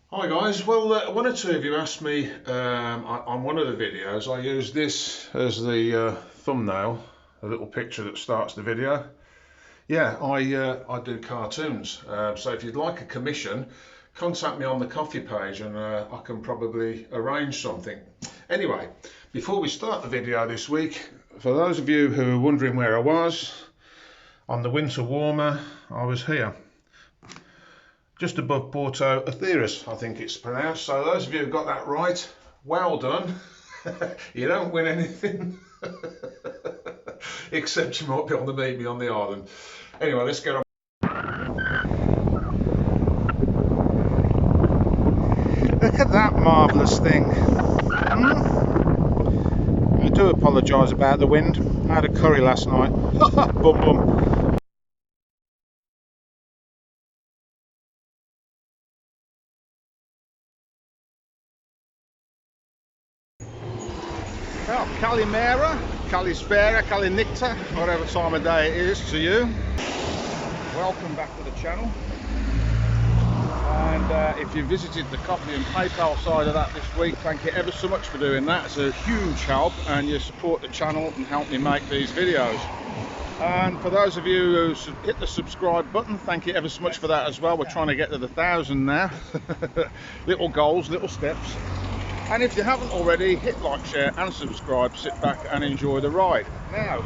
Hi guys, well one or two of you asked me on one of the videos. I used this as the thumbnail, a little picture that starts the video. Yeah, I do cartoons, so if you'd like a commission, contact me on the coffee page and I can probably arrange something. Anyway, before we start the video this week, for those of you who are wondering where I was, on the winter warmer, I was here. Just above Porto Atheris, I think it's pronounced. So those of you who got that right, well done. You don't win anything, except you might be able to meet me on the island. Anyway, let's get on. Look at that marvellous thing. I do apologise about the wind. I had a curry last night. Bum bum. Well, Calimera, Calispera, Calinicta, whatever time of day it is to you. Welcome back to the channel. And if you visited the coffee and PayPal side of that this week, thank you ever so much for doing that. It's a huge help, and you support the channel and help me make these videos. And for those of you who hit the subscribe button, thank you ever so much for that as well. We're trying to get to the 1,000 now. Little goals, little steps. And if you haven't already, hit like, share and subscribe. Sit back and enjoy the ride. Now,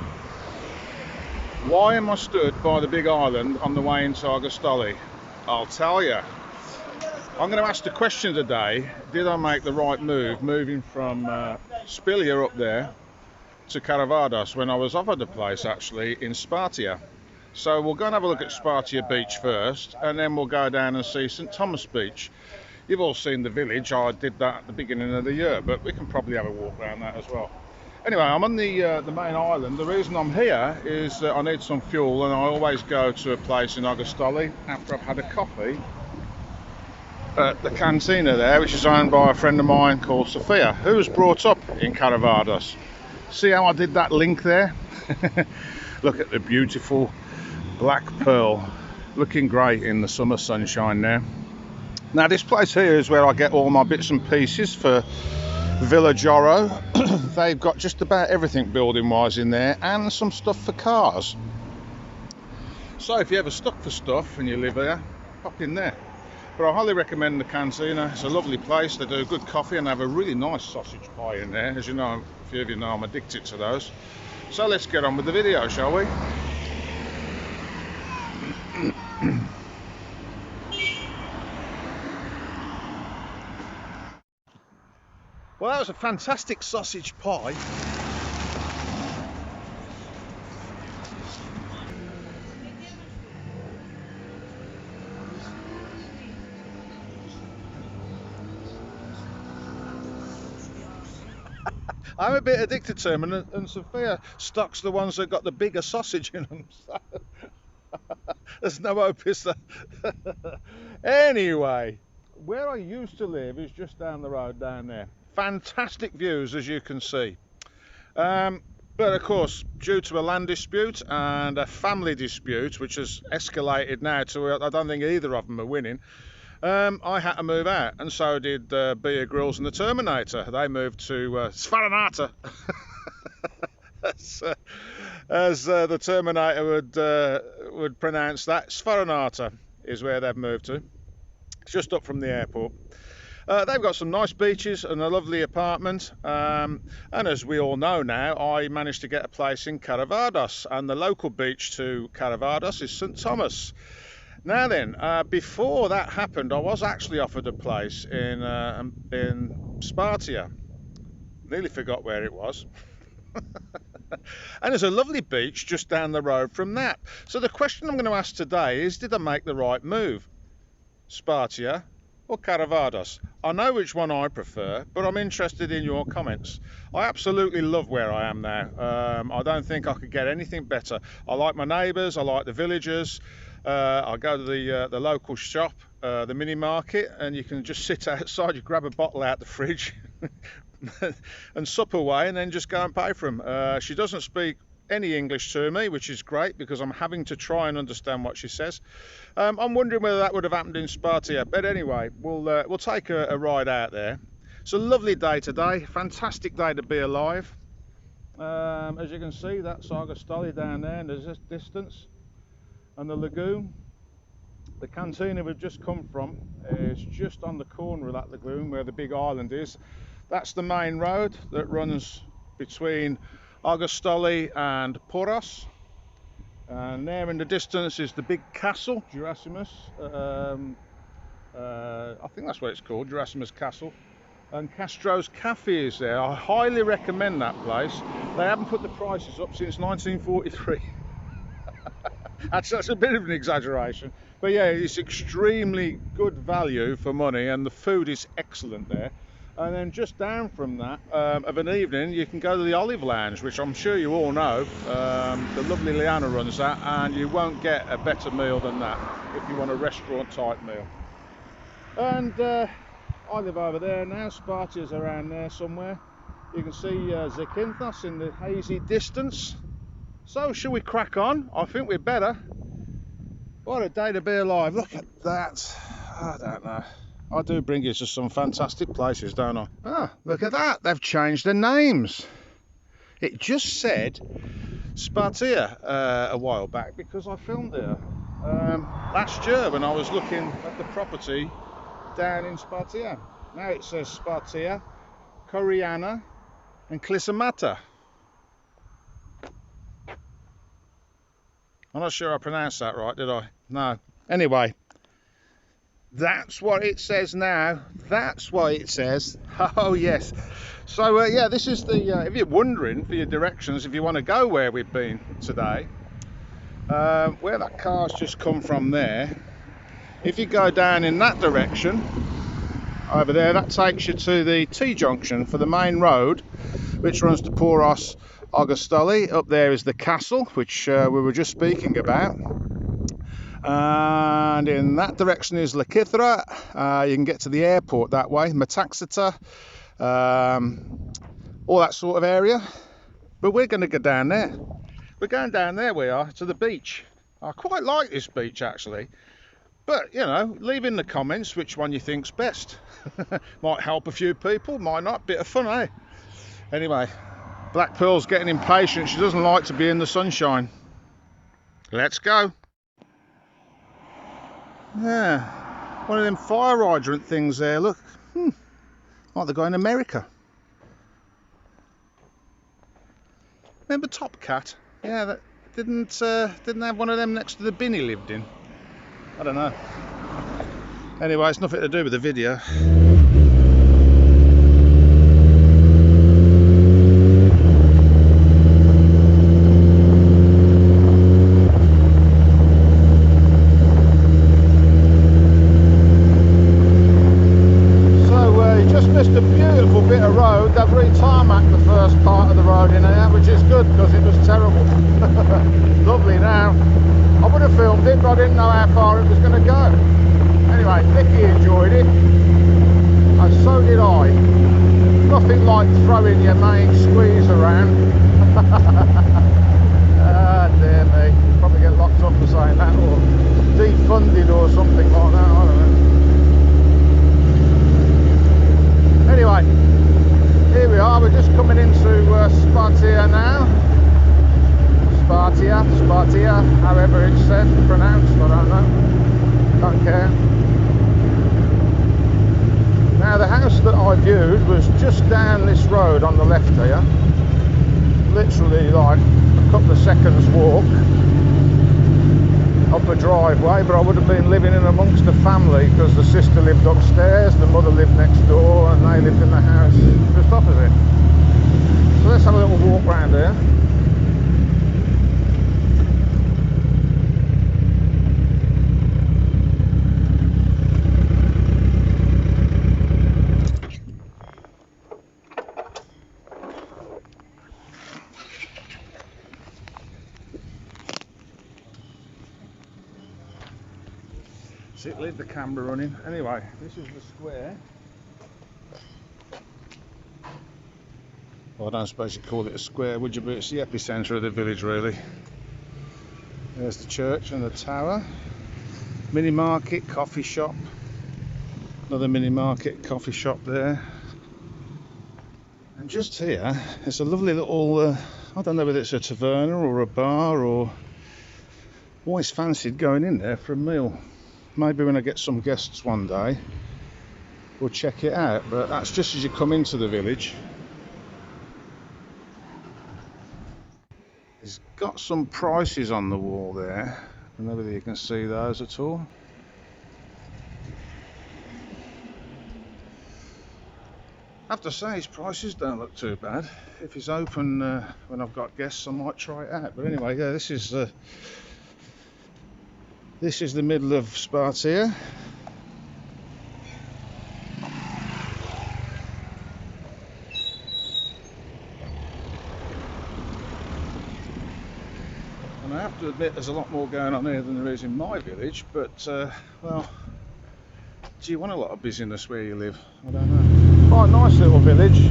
why am I stood by the big island on the way into Agostoli? I'll tell you. I'm going to ask the question today: did I make the right move moving from Spartia up there to Karavados when I was offered a place actually in Spartia? So we'll go and have a look at Spartia Beach first, and then we'll go down and see St Thomas Beach. You've all seen the village. I did that at the beginning of the year, but we can probably have a walk around that as well. Anyway, I'm on the main island. The reason I'm here is that I need some fuel, and I always go to a place in Agostoli after I've had a coffee at the cantina there, which is owned by a friend of mine called Sophia, who was brought up in Karavados. See how I did that link there? Look at the beautiful black pearl, looking great in the summer sunshine now. Now this place here is where I get all my bits and pieces for Villa Joro. They've got just about everything building wise in there, and some stuff for cars. So if you're ever stuck for stuff and you live here, pop in there. But I highly recommend the cantina. It's a lovely place. They do good coffee and have a really nice sausage pie in there. As you know, a few of you know I'm addicted to those. So let's get on with the video, shall we? Well, that was a fantastic sausage pie. I'm a bit addicted to them, and Sophia stocks the ones that got the bigger sausage in them. So there's no hope, is there? Anyway, where I used to live is just down the road down there. Fantastic views, as you can see. But of course, due to a land dispute and a family dispute, which has escalated now to, I don't think either of them are winning, I had to move out, and so did Beer Grylls and the Terminator. They moved to Sfaranata, as the Terminator would pronounce that. Sfaranata is where they've moved to. It's just up from the airport. They've got some nice beaches and a lovely apartment, and as we all know now, I managed to get a place in Karavados, and the local beach to Karavados is St Thomas. Now then, before that happened, I was actually offered a place in Spartia. Nearly forgot where it was. And there's a lovely beach just down the road from that. So the question I'm going to ask today is, did I make the right move? Spartia or Karavados? I know which one I prefer, but I'm interested in your comments. I absolutely love where I am now. I don't think I could get anything better. I like my neighbours, I like the villagers. I go to the local shop, the mini market, and you can just sit outside, you grab a bottle out the fridge and sup away, and then just go and pay for them. She doesn't speak any English to me, which is great because I'm having to try and understand what she says. I'm wondering whether that would have happened in Spartia, but anyway, we'll take a ride out there. It's a lovely day today, fantastic day to be alive. As you can see, that's Argostoli down there in the distance, and the lagoon. The cantina we've just come from is just on the corner of that lagoon where the big island is. That's the main road that runs between Argostoli and Poros. And there in the distance is the big castle, Gerasimus. I think that's what it's called, Gerasimus Castle. And Castro's Cafe is there. I highly recommend that place. They haven't put the prices up since 1943. That's a bit of an exaggeration. But yeah, it's extremely good value for money and the food is excellent there. And then just down from that, of an evening, you can go to the Olive Lounge, which I'm sure you all know. The lovely Liana runs that, and you won't get a better meal than that if you want a restaurant type meal. And I live over there now. Spartia's around there somewhere. You can see Zakynthos in the hazy distance. So shall we crack on? I think we'd better. What a day to be alive. Look at that. I don't know. I do bring you to some fantastic places, don't I? Ah, look at that. They've changed their names. It just said Spartia a while back because I filmed there last year when I was looking at the property down in Spartia. Now it says Spartia, Coriana and Clissamata. I'm not sure I pronounced that right, did I? No. Anyway, that's what it says now. That's what it says. Oh yes. So yeah, this is the if you're wondering for your directions, if you want to go where we've been today, where that car's just come from there, if you go down in that direction over there, that takes you to the T-junction for the main road which runs to Poros Argostoli. Up there is the castle, which we were just speaking about, and in that direction is Lakithra. You can get to the airport that way, Metaxeter, all that sort of area. But we're going to go down there. We're going down there, we are, to the beach. I quite like this beach actually, but you know, leave in the comments which one you think's best. Might help a few people, might not. Bit of fun, eh? Anyway, Black Pearl's getting impatient. She doesn't like to be in the sunshine. Let's go. Yeah, one of them fire hydrant things there, look. Like the guy in America. Remember Top Cat? Yeah, that didn't have one of them next to the bin he lived in. I don't know. Anyway, it's nothing to do with the video. Just a beautiful bit of road. They've re-tarmacked the first part of the road in here, which is good because it was terrible. Lovely now. I would have filmed it, but I didn't know how far it was going to go. Anyway, Nicky enjoyed it, and so did I. Nothing like throwing your main squeeze around. Ah, dear me. Probably get locked up for saying that, or defunded or something like that. I don't know. Anyway, here we are, we're just coming into Spartia now. Spartia, however it's said, pronounced, I don't know, don't care. Now the house that I viewed was just down this road on the left here, literally like a couple of seconds walk up a driveway, but I would have been living in amongst the family because the sister lived upstairs, the mother lived next door, and they lived in the house just opposite. So let's have a little walk round here. Leave the camera running. Anyway, this is the square. Well, I don't suppose you call it a square, would you? But it's the epicentre of the village, really. There's the church and the tower. Mini market, coffee shop. Another mini market, coffee shop there. And just here, there's a lovely little, I don't know whether it's a taverna or a bar, or always fancied going in there for a meal. Maybe when I get some guests one day, we'll check it out. But that's just as you come into the village. It's got some prices on the wall there. I don't know whether you can see those at all. I have to say his prices don't look too bad. If he's open when I've got guests, I might try it out. But anyway, yeah, this is the middle of Spartia. And I have to admit there's a lot more going on here than there is in my village, but well, do you want a lot of busyness where you live? I don't know. Quite a nice little village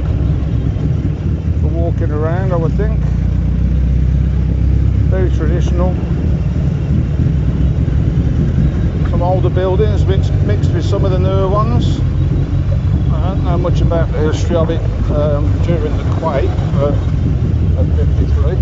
for walking around, I would think. Very traditional. Some older buildings mixed with some of the newer ones. I don't know much about the history of it during the quake of '53.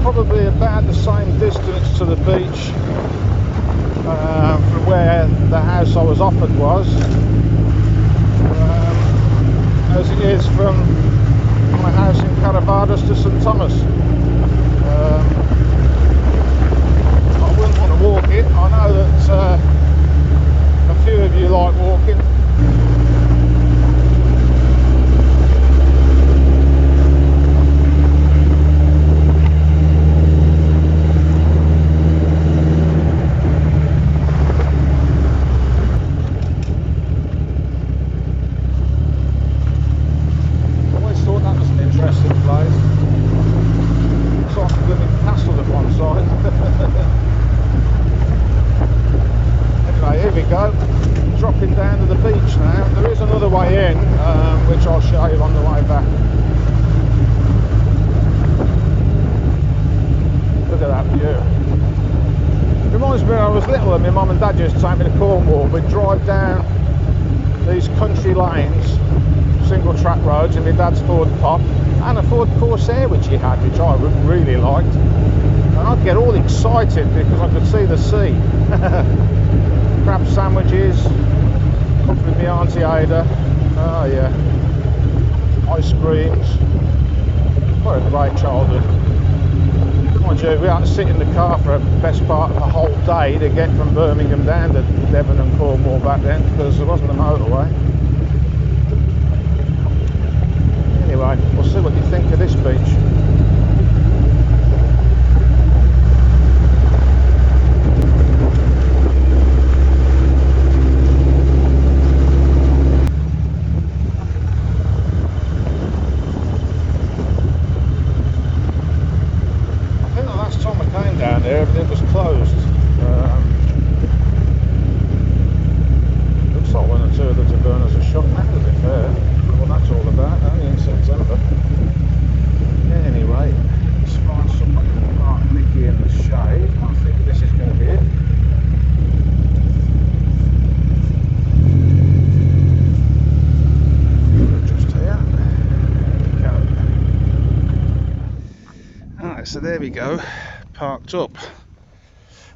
Probably about the same distance to the beach from where the house I was offered was, as it is from my house in Karavados to St Thomas. I wouldn't want to walk it. I know that a few of you like walking. Dropping down to the beach now. There is another way in, which I'll show you on the way back. Look at that view. Reminds me when I was little and my mum and dad used to take me to Cornwall. We'd drive down these country lanes, single track roads, in my dad's Ford Pop and a Ford Corsair which he had, which I really liked. And I'd get all excited because I could see the sea. Crab sandwiches, cooked with my Auntie Ada. Oh yeah, ice creams. What a great childhood. Mind you, we had to sit in the car for the best part of the whole day to get from Birmingham down to Devon and Cornwall back then, because there wasn't a motorway. Anyway, we'll see what you think of this beach. Down there, everything was closed. Looks like one or two of the tavernas are shut now, to be fair. What that's all about, only in September. Anyway, let's find somebody to park Mickey in the shade. I think this is going to be it. Just here. Alright, so there we go. Parked up.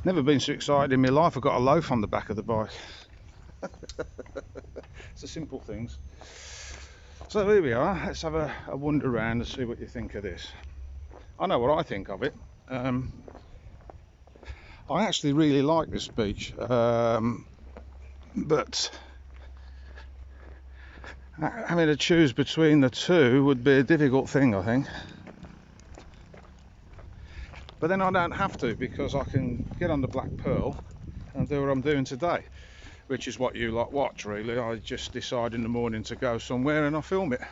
Never been so excited in my life. I've got a loaf on the back of the bike. It's the simple things. So here we are. Let's have a wander around and see what you think of this. I know what I think of it. I actually really like this beach, but having to choose between the two would be a difficult thing, I think. But then I don't have to, because I can get on the Black Pearl and do what I'm doing today, which is what you lot watch really. I just decide in the morning to go somewhere and I film it.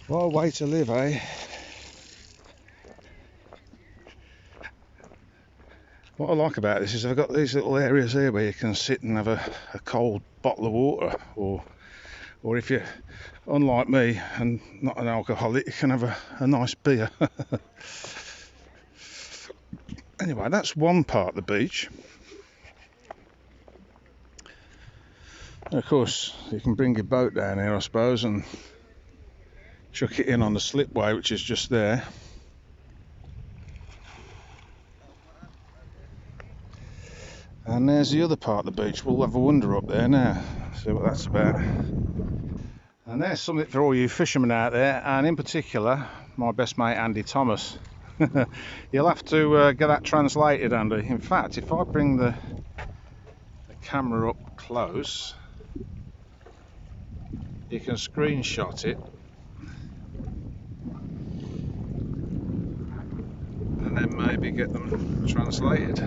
What a way to live, eh? What I like about this is I've got these little areas here where you can sit and have a cold bottle of water, or if you're unlike me and not an alcoholic, you can have a nice beer. Anyway, that's one part of the beach. And of course, you can bring your boat down here, I suppose, and chuck it in on the slipway, which is just there. And there's the other part of the beach. We'll have a wander up there now, see what that's about. And there's something for all you fishermen out there, and in particular my best mate Andy Thomas. You'll have to get that translated, Andy. In fact, if I bring the camera up close, you can screenshot it and then maybe get them translated.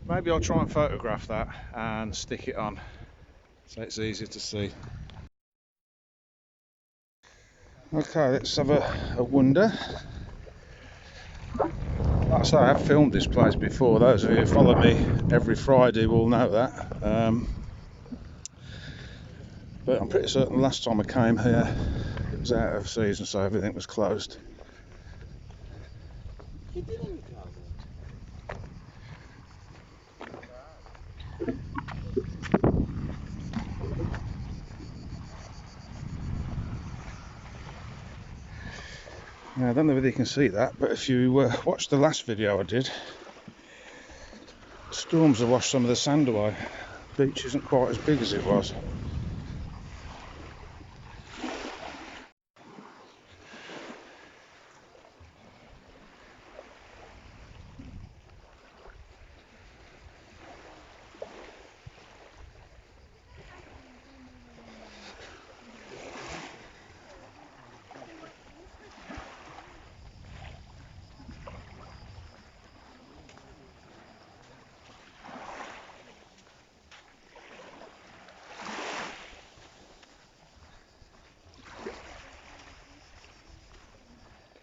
Maybe I'll try and photograph that and stick it on so it's easy to see. Okay, let's have a wander. Like I say, I have filmed this place before. Those of you who follow me every Friday will know that. But I'm pretty certain the last time I came here it was out of season, so everything was closed. Now, I don't know whether you can see that, but if you watched the last video I did, storms have washed some of the sand away. The beach isn't quite as big as it was.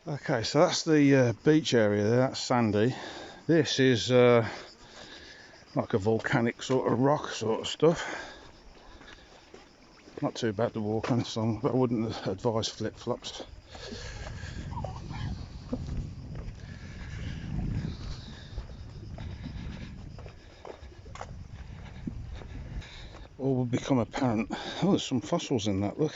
Okay, so that's the beach area there, that's sandy. This is like a volcanic sort of rock sort of stuff. Not too bad to walk on this long, but I wouldn't advise flip-flops. All will become apparent. Oh, there's some fossils in that, look.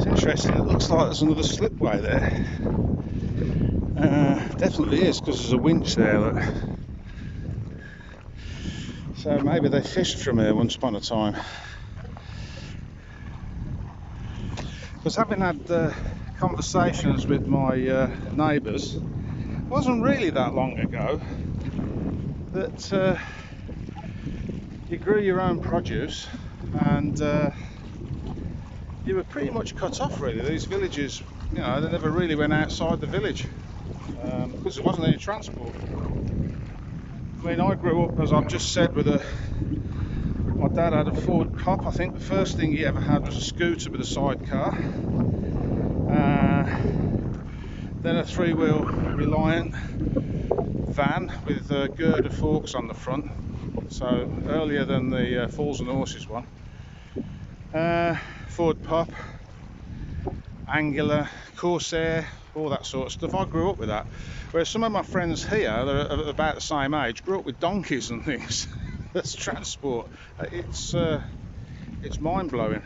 Interesting, it looks like there's another slipway there. Definitely is, because there's a winch there, look. So maybe they fished from here once upon a time. Because having had conversations with my neighbours, it wasn't really that long ago that you grew your own produce and you were pretty much cut off really. These villages, you know, they never really went outside the village because there wasn't any transport. I mean, I grew up, as I've just said, with my dad had a Ford Pop. I think the first thing he ever had was a scooter with a sidecar. Then a three-wheel Reliant van with girder forks on the front. So earlier than the Fools and Horses one. Ford Pop, Angular, Corsair, all that sort of stuff. I grew up with that. Whereas some of my friends here, that are about the same age, grew up with donkeys and things. That's transport. It's mind-blowing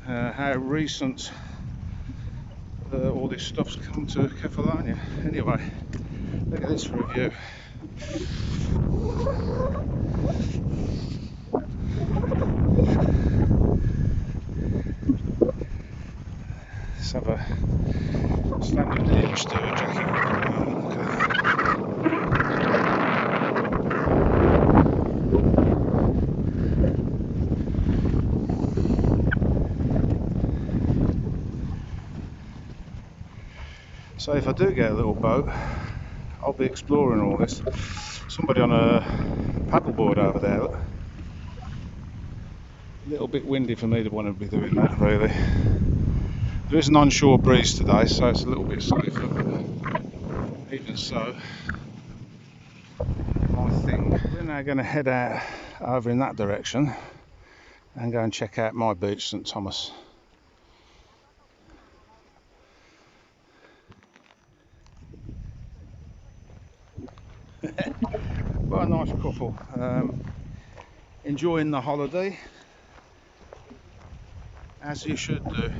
how recent all this stuff's come to Kefalonia. Anyway, look at this for a view. Let's have a stand on the edge to a jacket. So if I do get a little boat, I'll be exploring all this. Somebody on a paddleboard over there. Look. A little bit windy for me to want to be doing that, really. There is an onshore breeze today, so it's a little bit safer, but even so, I think we're now going to head out over in that direction and go and check out my beach, St Thomas. What a nice couple, enjoying the holiday, as you should do.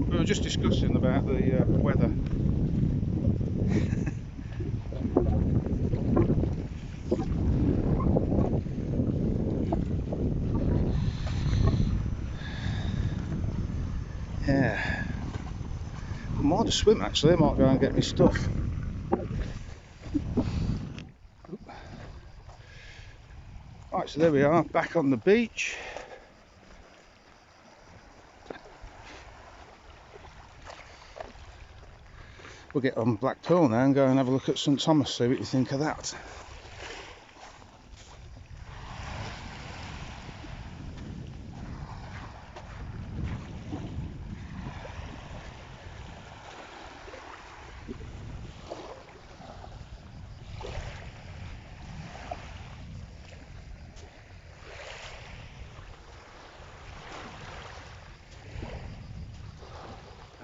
We were just discussing about the weather. Yeah, I might just swim actually. I might go and get my stuff. Right, so there we are, back on the beach. We'll get on Black Pearl now and go and have a look at St Thomas, see what you think of that.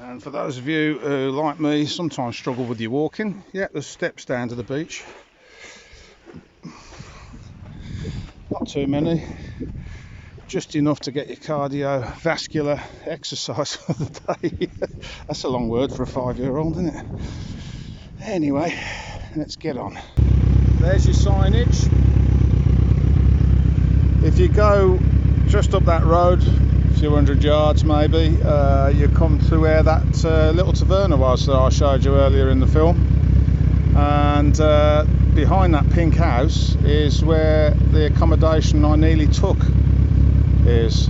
And for those of you who, like me, sometimes struggle with your walking, yeah, there's steps down to the beach. Not too many, just enough to get your cardiovascular exercise for the day. That's a long word for a 5-year-old, isn't it? Anyway, let's get on. There's your signage. If you go just up that road, a few hundred yards maybe, you come to where that little taverna was that I showed you earlier in the film, and behind that pink house is where the accommodation I nearly took is.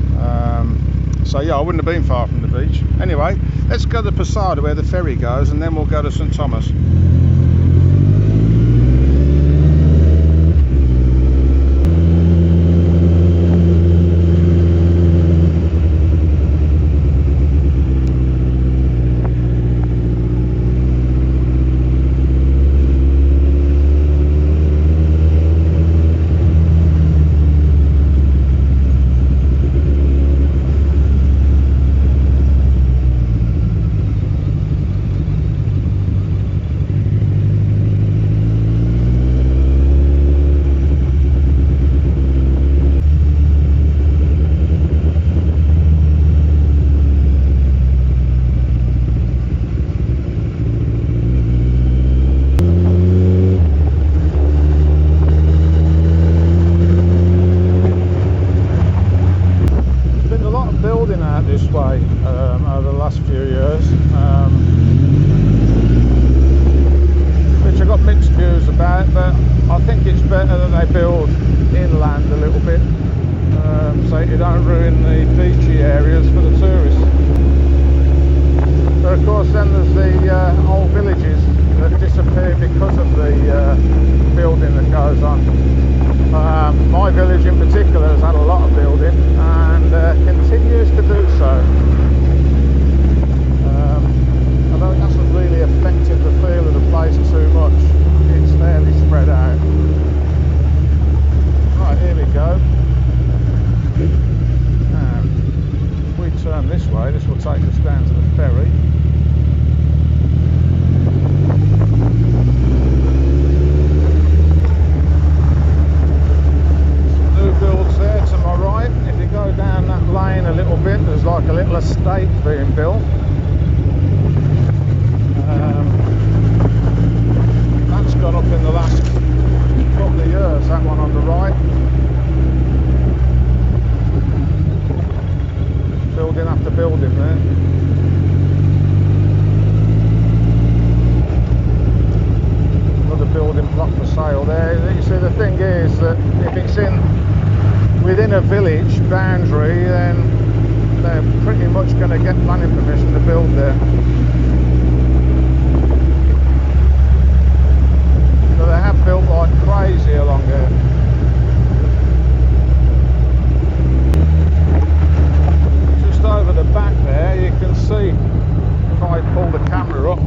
So yeah, I wouldn't have been far from the beach. Anyway, let's go to Pasada where the ferry goes, and then we'll go to St Thomas. Over the last few years, which I got mixed views about, but I think it's better that they build inland a little bit, so you don't ruin the beachy areas for the tourists. But of course then there's the old villages that disappear because of the building that goes on. My village in particular has had a lot of building and continues to do so. Although it hasn't really affected the feel of the place too much, it's fairly spread out. Right, here we go. Now, if we turn this way, this will take us down to the ferry. Some new builds there to my right. If you go down that lane a little bit, there's like a little estate being built. building there. Another building block for sale there. You see, the thing is that if it's within a village boundary, then they're pretty much going to get planning permission to build there. So they have built like crazy along here. Just over the back there, you can see, if I pull the camera up,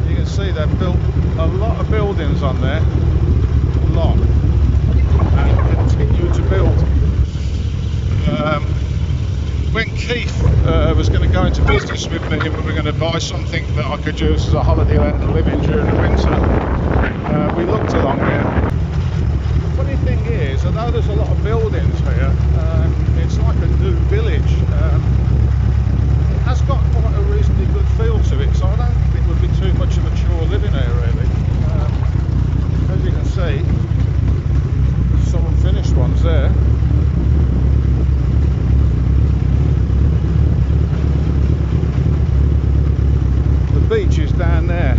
you can see they've built a lot of buildings on there, a lot, and continue to build. When Keith was going to go into business with me and we were going to buy something that I could use as a holiday let and live in during the winter, we looked along here. The funny thing is, although there's a lot of buildings here, it's like a new village. It has got quite a reasonably good feel to it, so I don't think it would be too much of a chore living here really. As you can see, some unfinished ones there. The beach is down there,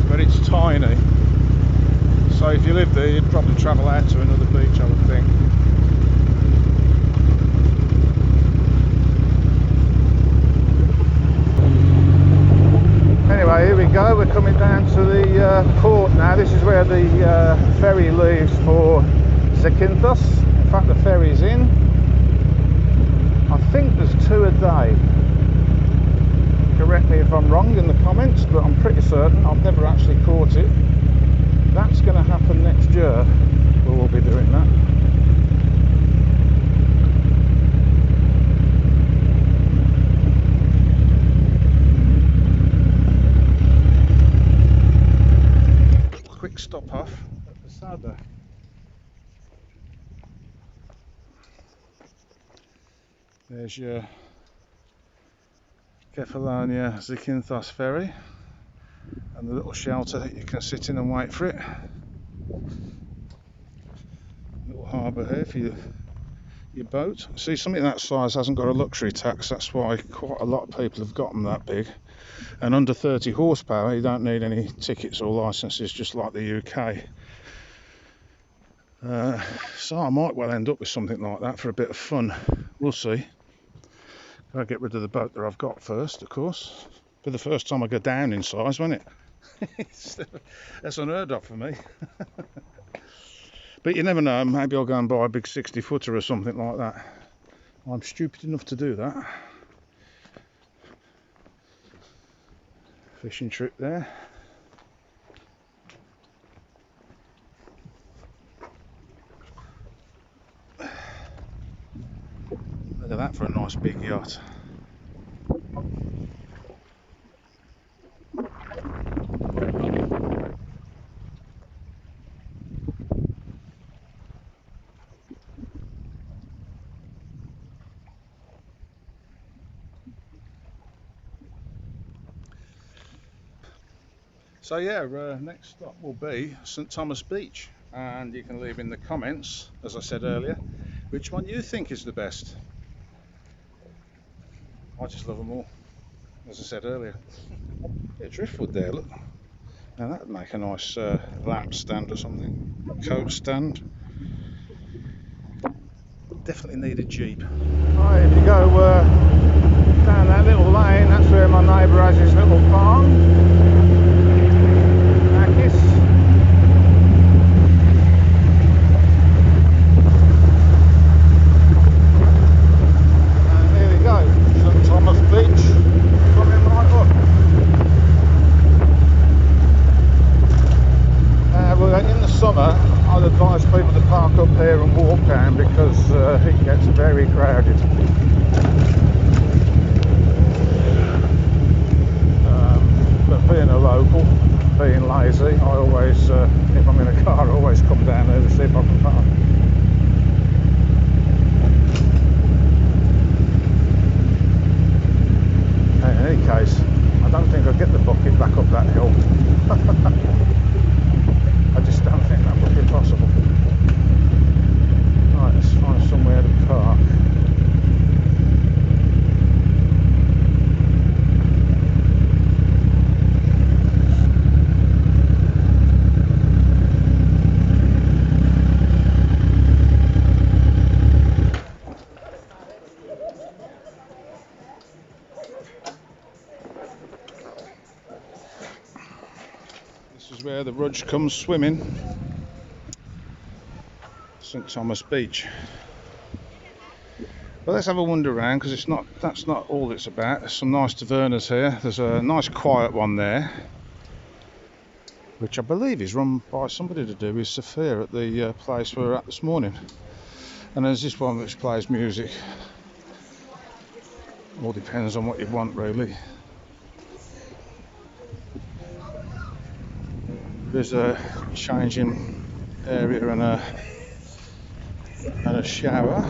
but it's tiny, so if you lived there you'd probably travel out to another beach, I would think. Anyway, here we go, we're coming down to the port now. This is where the ferry leaves for Zakynthos. In fact, the ferry's in. I think there's 2 a day. Correct me if I'm wrong in the comments, but I'm pretty certain. I've never actually caught it. That's going to happen next year. We'll be doing that. Quick stop off at Pasada. There's your kefalonia.Zakynthos ferry and the little shelter that you can sit in and wait for it. Little harbour here for your boat. See, something that size hasn't got a luxury tax, that's why quite a lot of people have got them that big. And under 30 horsepower you don't need any tickets or licences, just like the UK. So I might well end up with something like that for a bit of fun. We'll see. Gotta get rid of the boat that I've got first, of course. Be the first time I go down in size, won't it? That's unheard of for me. But you never know, maybe I'll go and buy a big 60-footer or something like that. I'm stupid enough to do that. Fishing trip there. Look at that for a nice big yacht. So yeah, next stop will be St Thomas Beach, and you can leave in the comments, as I said earlier, which one you think is the best. I just love them all, as I said earlier. Bit of driftwood there, look. Now that would make a nice lamp stand or something, coat stand. Definitely need a Jeep. Right, if you go down that little lane, that's where my neighbour has his little farm. I'd advise people to park up here and walk down because it gets very crowded. But being a local, being lazy, I always, if I'm in a car, I always come down here to see if I can park. In any case, I don't think I'll get the bucket back up that hill. I just don't think that would be possible. Right, let's find where the Rudge comes swimming. St Thomas Beach. But let's have a wander around, because that's not all it's about. There's some nice tavernas here. There's a nice quiet one there, which I believe is run by somebody to do with Sophia at the place we were at this morning. And there's this one which plays music. All depends on what you want, really. There's a changing area and a shower.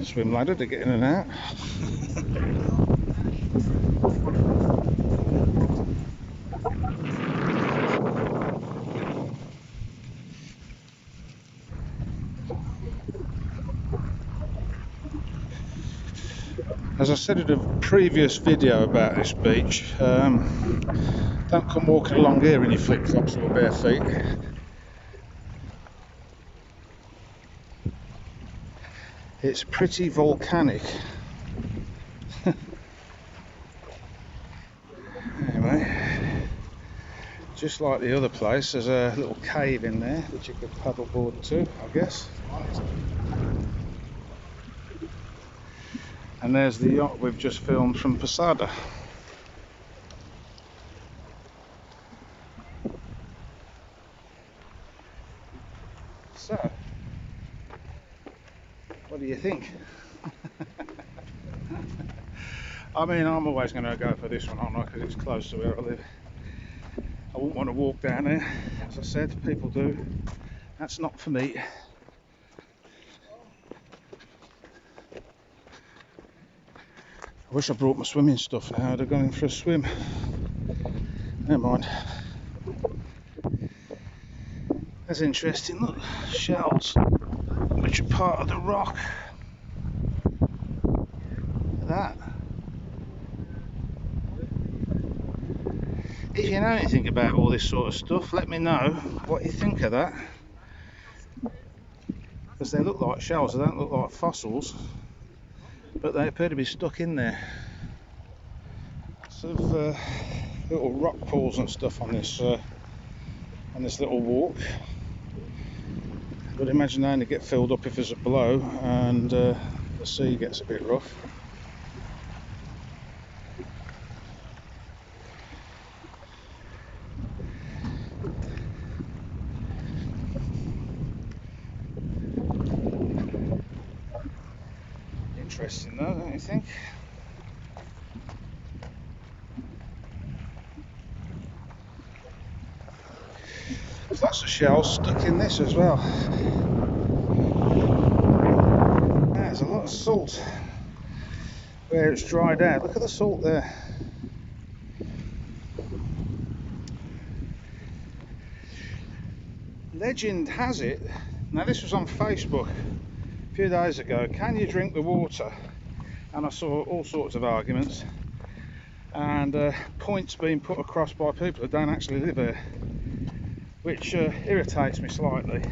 Swim ladder to get in and out. As I said in a previous video about this beach, don't come walking along here in your flip-flops or bare feet. It's pretty volcanic. Anyway, just like the other place, there's a little cave in there which you could paddleboard to, I guess. And there's the yacht we've just filmed from Pasada. So, what do you think? I mean, I'm always going to go for this one, aren't I? Because it's close to where I live. I wouldn't want to walk down there. As I said, people do. That's not for me. I wish I brought my swimming stuff now. I'd have gone in for a swim. Never mind. That's interesting. Look, shells, which are part of the rock. Look at that. If you know anything about all this sort of stuff, let me know what you think of that. Because they look like shells, they don't look like fossils, but they appear to be stuck in there. Sort of little rock pools and stuff on this little walk. But imagine they only get filled up if there's a blow and the sea gets a bit rough. Interesting though, don't you think? There's lots of shells stuck in this as well. There's a lot of salt where it's dried out. Look at the salt there. Legend has it, now this was on Facebook a few days ago, can you drink the water? And I saw all sorts of arguments and points being put across by people who don't actually live here, which irritates me slightly.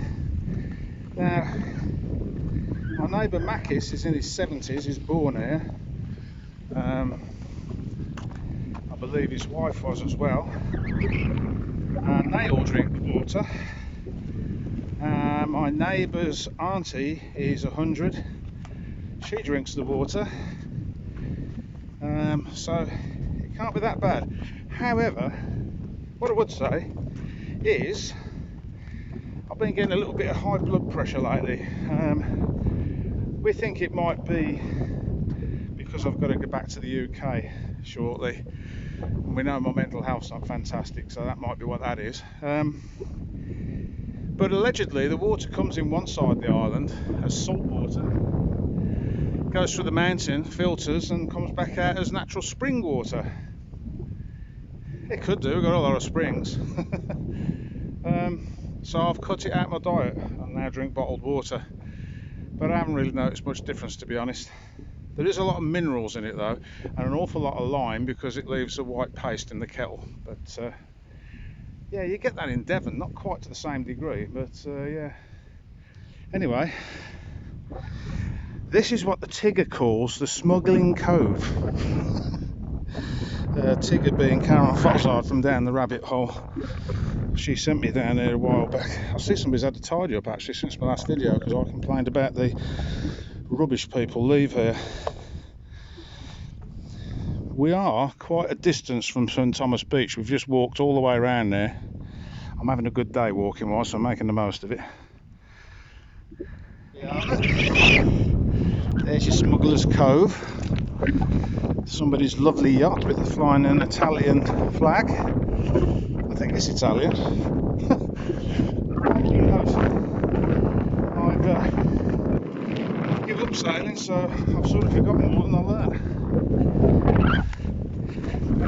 Now, my neighbour Makis is in his 70s, he's born here. I believe his wife was as well. And they all drink the water. My neighbour's auntie is 100. She drinks the water. So it can't be that bad. However, what I would say is I've been getting a little bit of high blood pressure lately. We think it might be because I've got to go back to the UK shortly. And we know my mental health's not fantastic, so that might be what that is. But allegedly the water comes in one side of the island as salt water, goes through the mountain, filters and comes back out as natural spring water. It could do, we've got a lot of springs. So I've cut it out of my diet and now drink bottled water. But I haven't really noticed much difference, to be honest. There is a lot of minerals in it though, and an awful lot of lime because it leaves a white paste in the kettle. But yeah, you get that in Devon, not quite to the same degree, but yeah. Anyway, this is what the Tigger calls the Smuggling Cove. Tigger being Karavados from down the rabbit hole. She sent me down there a while back. I see somebody's had to tidy up actually since my last video because I complained about the rubbish people leave here. We are quite a distance from St Thomas Beach. We've just walked all the way around there. I'm having a good day walking wise, so I'm making the most of it. There's your Smuggler's Cove. Somebody's lovely yacht with flying an Italian flag. I think it's Italian. I've given up sailing, so I've sort of forgotten more than I learned.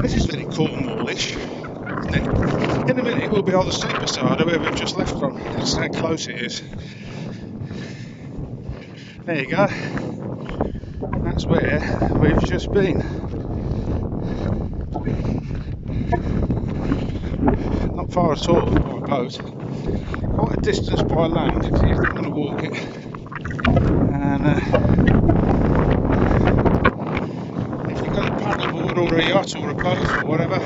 This is very Cornwallish, isn't it? In a minute we'll be on the sea Pasada where we've just left from. That's how close it is. There you go. That's where we've just been. Not far at all by boat. Quite a distance by land if you want to walk it. And if you've got a paddleboard or a yacht or a boat or whatever,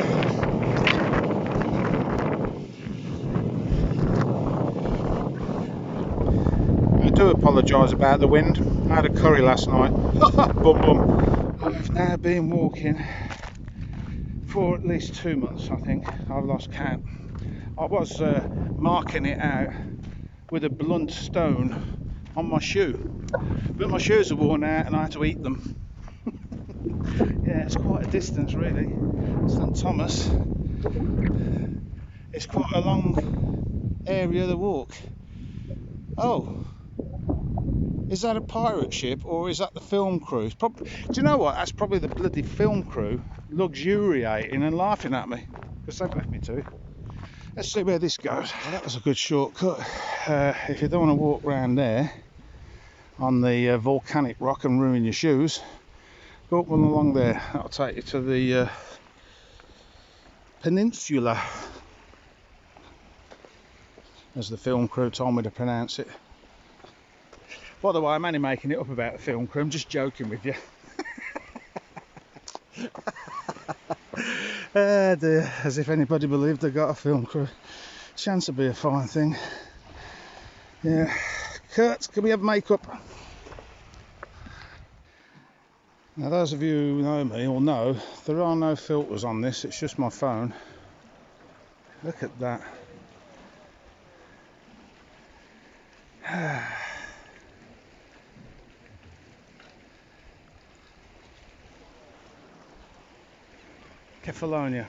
I do apologise about the wind. I had a curry last night. Bum bum. I've now been walking for at least 2 months, I think. I've lost count. I was marking it out with a blunt stone on my shoe, but my shoes are worn out and I had to eat them. Yeah, it's quite a distance really. St Thomas. It's quite a long area to walk. Oh. Is that a pirate ship or is that the film crew? Do you know what? That's probably the bloody film crew luxuriating and laughing at me because they've left me to. Let's see where this goes. Well, that was a good shortcut. If you don't want to walk around there on the volcanic rock and ruin your shoes, go up one along there. That'll take you to the peninsula, as the film crew told me to pronounce it. By the way, I'm only making it up about the film crew, I'm just joking with you. Dear, as if anybody believed they got a film crew. Chance to be a fine thing. Yeah. Kurt, can we have makeup? Now those of you who know me will know there are no filters on this, it's just my phone. Look at that. Kefalonia.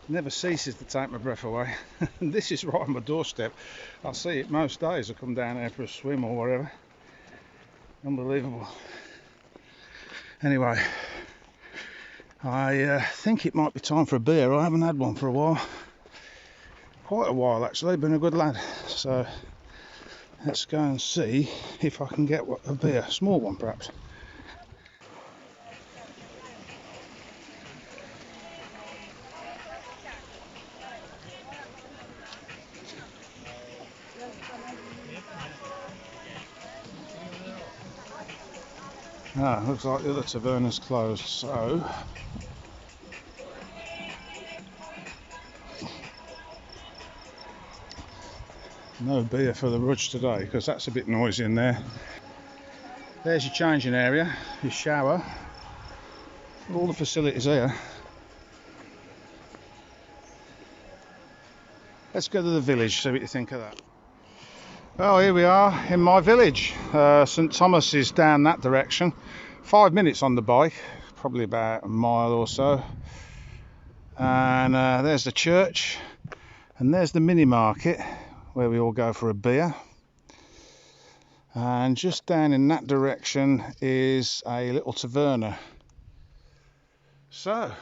Never ceases to take my breath away. And this is right on my doorstep. I see it most days. I come down here for a swim or whatever. Unbelievable. Anyway, I think it might be time for a beer. I haven't had one for a while. Quite a while actually, been a good lad. So let's go and see if I can get a beer. A small one perhaps. Ah, looks like the other taverna's closed, so no beer for the Rudge today because that's a bit noisy in there. There's your changing area, your shower, all the facilities here. Let's go to the village, see what you think of that. Well, here we are in my village. St Thomas is down that direction. 5 minutes on the bike, probably about a mile or so. And there's the church, and there's the mini market where we all go for a beer. And just down in that direction is a little taverna. So,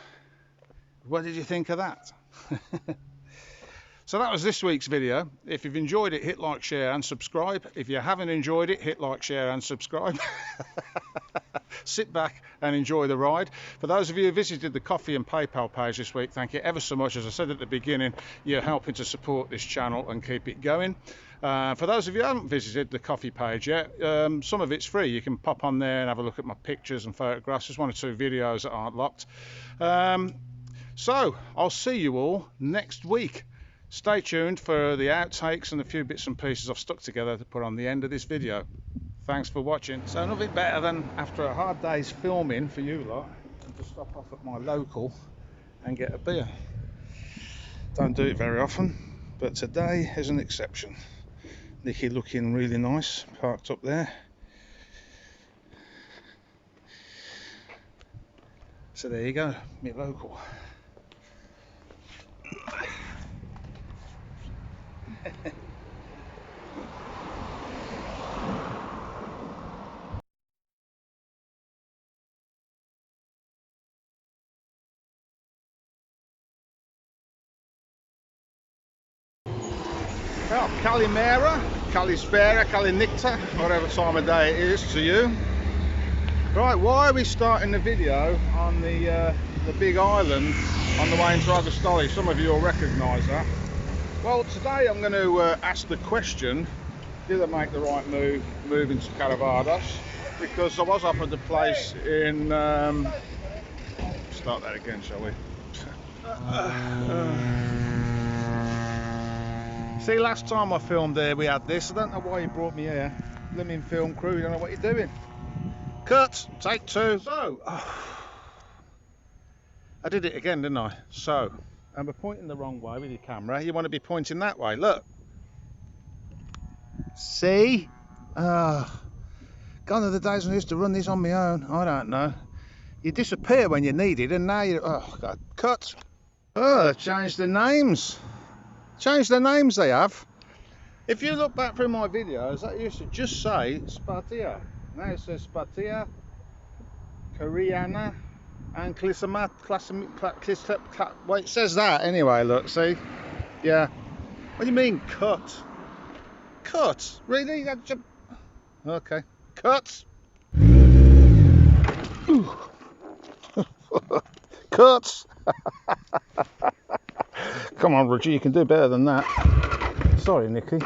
what did you think of that? So that was this week's video. If you've enjoyed it, hit like, share and subscribe. If you haven't enjoyed it, hit like, share and subscribe. Sit back and enjoy the ride. For those of you who visited the Coffee and PayPal page this week, thank you ever so much. As I said at the beginning, you're helping to support this channel and keep it going. For those of you who haven't visited the coffee page yet, some of it's free. You can pop on there and have a look at my pictures and photographs. There's 1 or 2 videos that aren't locked. So I'll see you all next week. Stay tuned for the outtakes and a few bits and pieces I've stuck together to put on the end of this video. Thanks for watching. So nothing better than after a hard day's filming for you lot to stop off at my local and get a beer. Don't do it very often, but today is an exception. Nicky looking really nice, parked up there. So there you go, my local. Well, Kalimera, Kalispera, Kalinicta, whatever time of day it is to you. Right, why are we starting the video on the big island on the way into Agostoli? Some of you will recognise that. Well, today I'm going to ask the question, did I make the right move moving to Karavados? Because I was offered the place in... start that again, shall we? See, last time I filmed there we had this. I don't know why you brought me here. Blimmin' film crew, you don't know what you're doing. Cut! Take 2. So, I did it again, didn't I? So, and we're pointing the wrong way with your camera. You want to be pointing that way, look. See? Gone are the days when I used to run these on my own. I don't know. You disappear when you're needed and now you're... Oh, God. Cut! Oh, they've changed the names. Changed the names they have. If you look back through my videos, that used to just say Spartia. Now it says Spartia, Kariana, and Klisamat, well, it says that anyway, look, see? Yeah. What do you mean, cut? Cut? Really? Okay. Cut! Cut! Come on, Rudge, you can do better than that. Sorry, Nicky.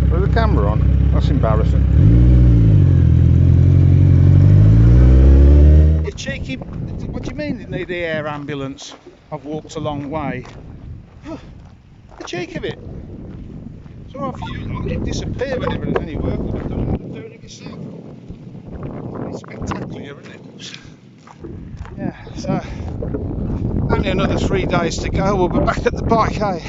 With the camera on? That's embarrassing. You cheeky... What do you mean you need the air ambulance? I've walked a long way. The cheek of it. It's alright for you, like, you disappear whenever there's any work to be done. I'm doing it yourself. It's spectacular, isn't it? Yeah, so only another 3 days to go. We'll be back at the bike, eh?